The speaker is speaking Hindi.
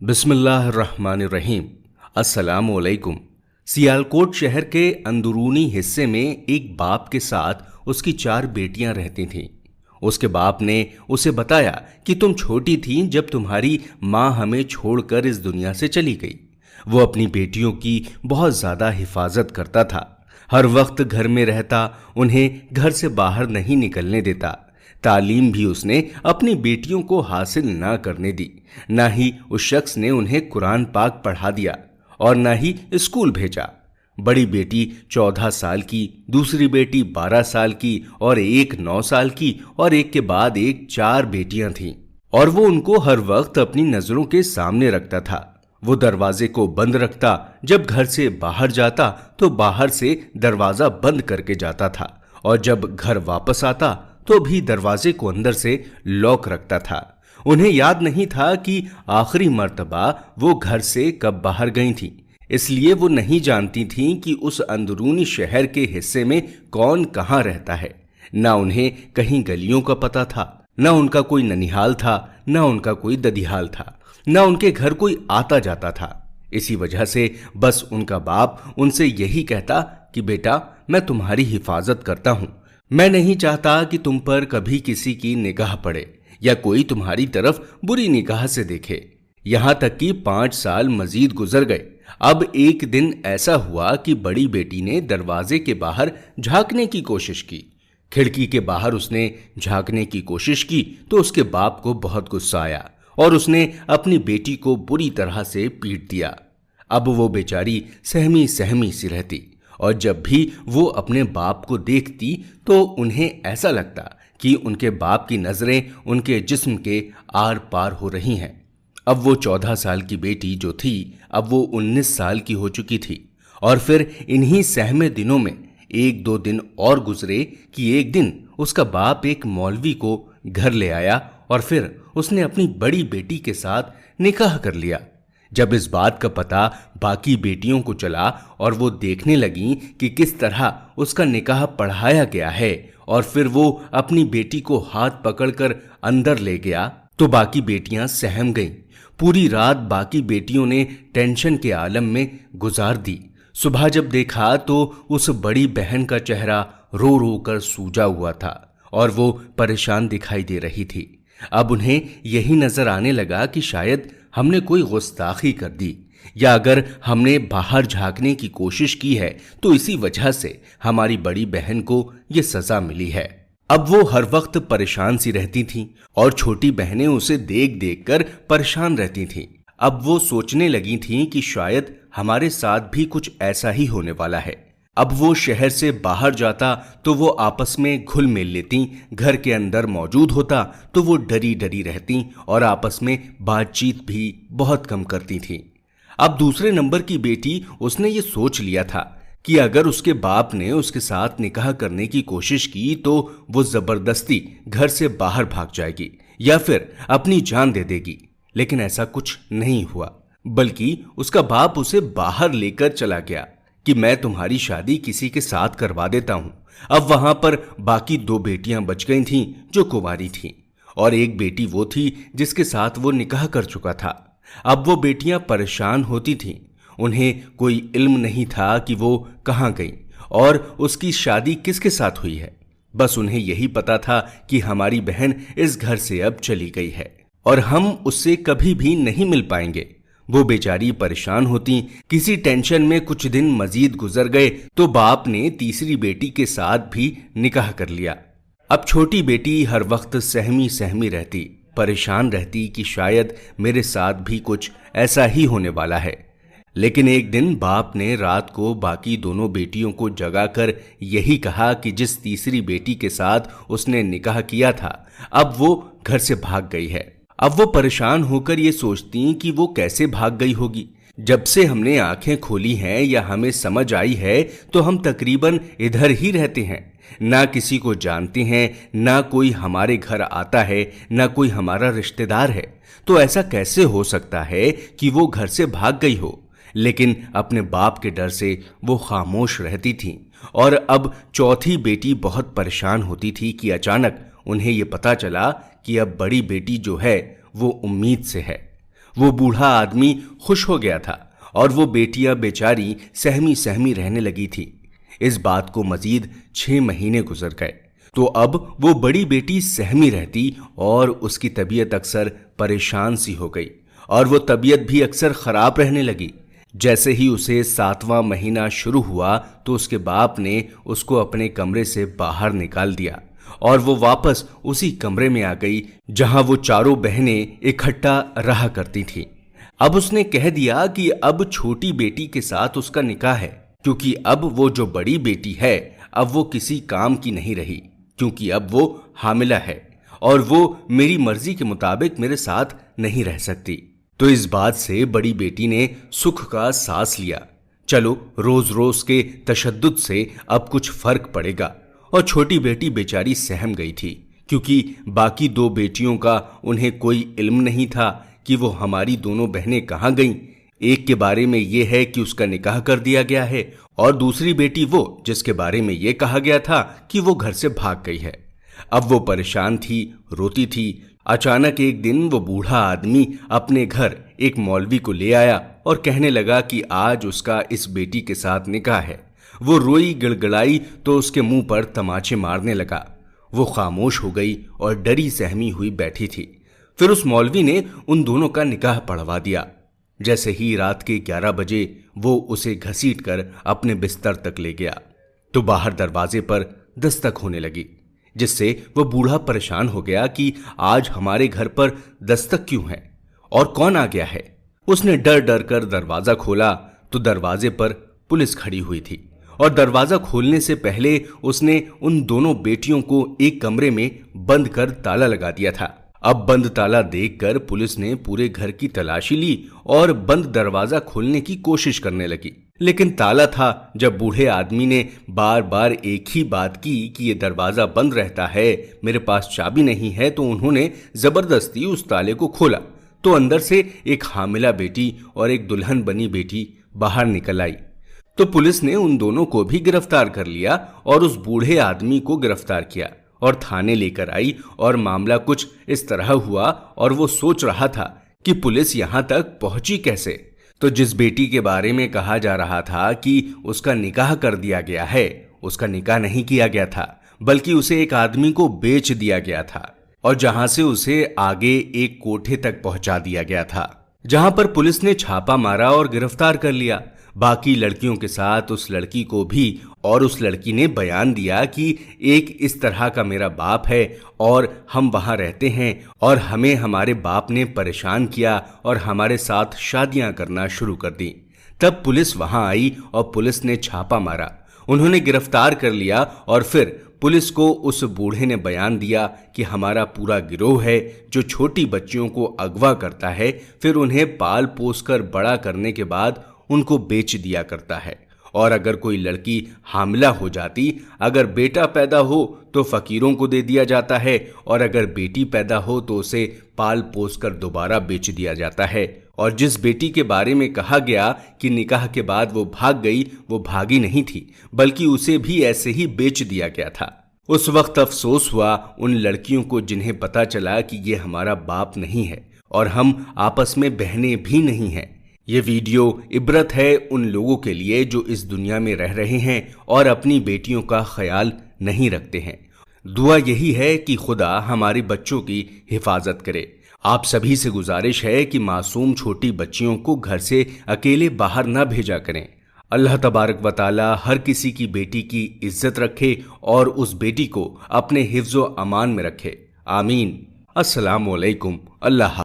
बिस्मिल्लाहिर्रहमानिर्रहीम। अस्सलामुअलैकुम। सियालकोट शहर के अंदरूनी हिस्से में एक बाप के साथ उसकी 4 बेटियां रहती थीं। उसके बाप ने उसे बताया कि तुम छोटी थी जब तुम्हारी माँ हमें छोड़कर इस दुनिया से चली गई। वो अपनी बेटियों की बहुत ज्यादा हिफाजत करता था। हर वक्त घर में रहता, उन्हें घर से बाहर नहीं निकलने देता। तालीम भी उसने अपनी बेटियों को हासिल ना करने दी। ना ही उस शख्स ने उन्हें कुरान पाक पढ़ा दिया और ना ही स्कूल भेजा। बड़ी बेटी 14 साल की, दूसरी बेटी 12 साल की और एक 9 साल की और एक के बाद एक 4 बेटियां थीं। और वो उनको हर वक्त अपनी नजरों के सामने रखता था। वो दरवाजे को बंद रखता, जब घर से बाहर जाता तो बाहर से दरवाजा बंद करके जाता था और जब घर वापस आता तो भी दरवाजे को अंदर से लॉक रखता था। उन्हें याद नहीं था कि आखिरी मर्तबा वो घर से कब बाहर गई थी, इसलिए वो नहीं जानती थीं कि उस अंदरूनी शहर के हिस्से में कौन कहाँ रहता है। ना उन्हें कहीं गलियों का पता था, ना उनका कोई ननिहाल था, ना उनका कोई ददिहाल था, ना उनके घर कोई आता जाता था। इसी वजह से बस उनका बाप उनसे यही कहता कि बेटा, मैं तुम्हारी हिफाजत करता हूं। मैं नहीं चाहता कि तुम पर कभी किसी की निगाह पड़े या कोई तुम्हारी तरफ बुरी निगाह से देखे। यहां तक कि 5 साल मजीद गुजर गए। अब एक दिन ऐसा हुआ कि बड़ी बेटी ने दरवाजे के बाहर झांकने की कोशिश की। खिड़की के बाहर उसने झांकने की कोशिश की तो उसके बाप को बहुत गुस्सा आया और उसने अपनी बेटी को बुरी तरह से पीट दिया। अब वो बेचारी सहमी सहमी सी रहती और जब भी वो अपने बाप को देखती तो उन्हें ऐसा लगता कि उनके बाप की नजरें उनके जिस्म के आर पार हो रही हैं। अब वो 14 साल की बेटी जो थी, अब वो 19 साल की हो चुकी थी। और फिर इन्हीं सहमे दिनों में 1-2 दिन और गुजरे कि एक दिन उसका बाप एक मौलवी को घर ले आया और फिर उसने अपनी बड़ी बेटी के साथ निकाह कर लिया। जब इस बात का पता बाकी बेटियों को चला और वो देखने लगी कि किस तरह उसका निकाह पढ़ाया गया है और फिर वो अपनी बेटी को हाथ पकड़कर अंदर ले गया, तो बाकी बेटियां सहम गईं। पूरी रात बाकी बेटियों ने टेंशन के आलम में गुजार दी। सुबह जब देखा तो उस बड़ी बहन का चेहरा रो रो कर सूजा हुआ था और वो परेशान दिखाई दे रही थी। अब उन्हें यही नजर आने लगा कि शायद हमने कोई गुस्ताखी कर दी, या अगर हमने बाहर झांकने की कोशिश की है तो इसी वजह से हमारी बड़ी बहन को ये सजा मिली है। अब वो हर वक्त परेशान सी रहती थीं और छोटी बहनें उसे देख देख कर परेशान रहती थीं। अब वो सोचने लगी थीं कि शायद हमारे साथ भी कुछ ऐसा ही होने वाला है। अब वो शहर से बाहर जाता तो वो आपस में घुल मिल लेती, घर के अंदर मौजूद होता तो वो डरी डरी रहती और आपस में बातचीत भी बहुत कम करती थीं। अब दूसरे नंबर की बेटी, उसने ये सोच लिया था कि अगर उसके बाप ने उसके साथ निकाह करने की कोशिश की तो वो जबरदस्ती घर से बाहर भाग जाएगी या फिर अपनी जान दे देगी। लेकिन ऐसा कुछ नहीं हुआ, बल्कि उसका बाप उसे बाहर लेकर चला गया कि मैं तुम्हारी शादी किसी के साथ करवा देता हूं। अब वहां पर बाकी 2 बेटियां बच गई थीं जो कुंवारी थीं और एक बेटी वो थी जिसके साथ वो निकाह कर चुका था। अब वो बेटियां परेशान होती थीं। उन्हें कोई इल्म नहीं था कि वो कहाँ गई और उसकी शादी किसके साथ हुई है। बस उन्हें यही पता था कि हमारी बहन इस घर से अब चली गई है और हम उससे कभी भी नहीं मिल पाएंगे। वो बेचारी परेशान होती। किसी टेंशन में कुछ दिन मजीद गुजर गए तो बाप ने तीसरी बेटी के साथ भी निकाह कर लिया। अब छोटी बेटी हर वक्त सहमी सहमी रहती, परेशान रहती कि शायद मेरे साथ भी कुछ ऐसा ही होने वाला है। लेकिन एक दिन बाप ने रात को बाकी दोनों बेटियों को जगाकर यही कहा कि जिस तीसरी बेटी के साथ उसने निकाह किया था, अब वो घर से भाग गई है। अब वो परेशान होकर ये सोचती कि वो कैसे भाग गई होगी। जब से हमने आंखें खोली हैं या हमें समझ आई है तो हम तकरीबन इधर ही रहते हैं, ना किसी को जानते हैं, ना कोई हमारे घर आता है, ना कोई हमारा रिश्तेदार है। तो ऐसा कैसे हो सकता है कि वो घर से भाग गई हो। लेकिन अपने बाप के डर से वो खामोश रहती थी। और अब चौथी बेटी बहुत परेशान होती थी कि अचानक उन्हें ये पता चला कि अब बड़ी बेटी जो है वो उम्मीद से है। वो बूढ़ा आदमी खुश हो गया था और वो बेटियां बेचारी सहमी सहमी रहने लगी थी। इस बात को मजीद 6 महीने गुजर गए तो अब वो बड़ी बेटी सहमी रहती और उसकी तबीयत अक्सर परेशान सी हो गई और वो तबीयत भी अक्सर खराब रहने लगी। जैसे ही उसे 7वां महीना शुरू हुआ तो उसके बाप ने उसको अपने कमरे से बाहर निकाल दिया और वो वापस उसी कमरे में आ गई जहां वो चारों बहनें इकट्ठा रहा करती थीं। अब उसने कह दिया कि अब छोटी बेटी के साथ उसका निकाह है, क्योंकि अब वो जो बड़ी बेटी है अब वो किसी काम की नहीं रही, क्योंकि अब वो हामिला है और वो मेरी मर्जी के मुताबिक मेरे साथ नहीं रह सकती। तो इस बात से बड़ी बेटी ने सुख का सांस लिया। चलो रोज रोज के तशद्दुद से अब कुछ फर्क पड़ेगा। और छोटी बेटी बेचारी सहम गई थी, क्योंकि बाकी 2 बेटियों का उन्हें कोई इल्म नहीं था कि वो हमारी दोनों बहनें कहाँ गईं। एक के बारे में ये है कि उसका निकाह कर दिया गया है और दूसरी बेटी वो जिसके बारे में ये कहा गया था कि वो घर से भाग गई है। अब वो परेशान थी, रोती थी। अचानक एक दिन वो बूढ़ा आदमी अपने घर एक मौलवी को ले आया और कहने लगा कि आज उसका इस बेटी के साथ निकाह है। वो रोई गिड़गिड़ाई तो उसके मुंह पर तमाचे मारने लगा। वो खामोश हो गई और डरी सहमी हुई बैठी थी। फिर उस मौलवी ने उन दोनों का निकाह पढ़वा दिया। जैसे ही रात के 11 बजे वो उसे घसीट कर अपने बिस्तर तक ले गया तो बाहर दरवाजे पर दस्तक होने लगी, जिससे वह बूढ़ा परेशान हो गया कि आज हमारे घर पर दस्तक क्यों है और कौन आ गया है। उसने डर डर कर दरवाजा खोला तो दरवाजे पर पुलिस खड़ी हुई थी और दरवाजा खोलने से पहले उसने उन दोनों बेटियों को एक कमरे में बंद कर ताला लगा दिया था। अब बंद ताला देखकर पुलिस ने पूरे घर की तलाशी ली और बंद दरवाजा खोलने की कोशिश करने लगी, लेकिन ताला था। जब बूढ़े आदमी ने बार बार एक ही बात की कि ये दरवाजा बंद रहता है, मेरे पास चाबी नहीं है, तो उन्होंने जबरदस्ती उस ताले को खोला तो अंदर से एक हामिला बेटी और एक दुल्हन बनी बेटी बाहर निकल आई। तो पुलिस ने उन दोनों को भी गिरफ्तार कर लिया और उस बूढ़े आदमी को गिरफ्तार किया और थाने लेकर आई। और मामला कुछ इस तरह हुआ और वो सोच रहा था कि पुलिस यहां तक पहुंची कैसे। तो जिस बेटी के बारे में कहा जा रहा था कि उसका निकाह कर दिया गया है, उसका निकाह नहीं किया गया था, बल्कि उसे एक आदमी को बेच दिया गया था और जहां से उसे आगे एक कोठे तक पहुंचा दिया गया था, जहां पर पुलिस ने छापा मारा और गिरफ्तार कर लिया। बाकी लड़कियों के साथ उस लड़की को भी, और उस लड़की ने बयान दिया कि एक इस तरह का मेरा बाप है और हम वहां रहते हैं और हमें हमारे बाप ने परेशान किया और हमारे साथ शादियां करना शुरू कर दी। तब पुलिस वहां आई और पुलिस ने छापा मारा, उन्होंने गिरफ्तार कर लिया और फिर पुलिस को उस बूढ़े ने बयान दिया कि हमारा पूरा गिरोह है जो छोटी बच्चियों को अगवा करता है, फिर उन्हें पाल पोस कर बड़ा करने के बाद उनको बेच दिया करता है। और अगर कोई लड़की हामिला हो जाती, अगर बेटा पैदा हो तो फकीरों को दे दिया जाता है और अगर बेटी पैदा हो तो उसे पाल पोस कर दोबारा बेच दिया जाता है। और जिस बेटी के बारे में कहा गया कि निकाह के बाद वो भाग गई, वो भागी नहीं थी, बल्कि उसे भी ऐसे ही बेच दिया गया था। उस वक्त अफसोस हुआ उन लड़कियों को जिन्हें पता चला कि ये हमारा बाप नहीं है और हम आपस में बहनें भी नहीं हैं। ये वीडियो इबरत है उन लोगों के लिए जो इस दुनिया में रह रहे हैं और अपनी बेटियों का ख्याल नहीं रखते हैं। दुआ यही है कि खुदा हमारे बच्चों की हिफाजत करे। आप सभी से गुजारिश है कि मासूम छोटी बच्चियों को घर से अकेले बाहर ना भेजा करें। अल्लाह तबारक व तआला हर किसी की बेटी की इज्जत रखे और उस बेटी को अपने हिफ्ज़ो अमान में रखे। आमीन। अस्सलामु अलैकुम। अल्लाह।